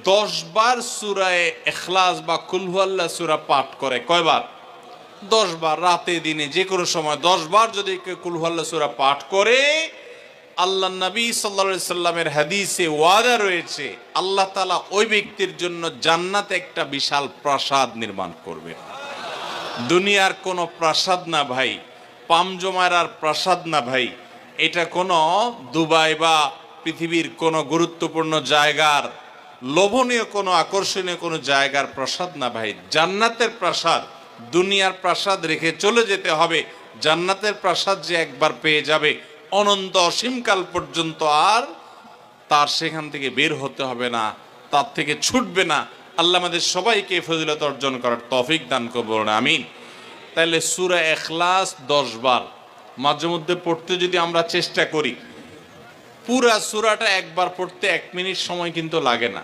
10 বার সূরায়ে ইখলাস বা কুল হুয়াল্লাহ সূরা পাঠ করে, কয়বার? 10 বার, রাতে দিনে যে কোনো সময় 10 বার যদি কেউ কুল হুয়াল্লাহ সূরা পাঠ করে, আল্লাহ নবী সাল্লাল্লাহু আলাইহি সাল্লামের হাদিসে ওয়াদা রয়েছে আল্লাহ তাআলা ওই ব্যক্তির জন্য জান্নাতে একটা বিশাল প্রাসাদ নির্মাণ করবেন। দুনিয়ার কোনো প্রাসাদ না ভাই, পামজমারার প্রাসাদ না ভাই, এটা কোনো দুবাই বা পৃথিবীর কোনো গুরুত্বপূর্ণ জায়গার লোভনীয় কোনো আকর্ষণীয় কোনো জায়গার প্রাসাদ না ভাই, জান্নাতের প্রাসাদ। দুনিয়ার প্রাসাদ রেখে চলে যেতে হবে, জান্নাতের প্রাসাদ যে একবার পেয়ে যাবে অনন্ত অসীমকাল পর্যন্ত আর তার সেখান থেকে বের হতে হবে না, তার থেকে ছুটবে না। আল্লাহ আমাদের সবাইকে ফজিলত অর্জন করার তৌফিক দান করুন, আমিন। তাহলে সূরা ইখলাস 10 বার মাঝে মধ্যে পড়তে যদি আমরা চেষ্টা করি, পুরা সূরাটা একবার পড়তে 1 মিনিট সময় কিন্তু লাগে না।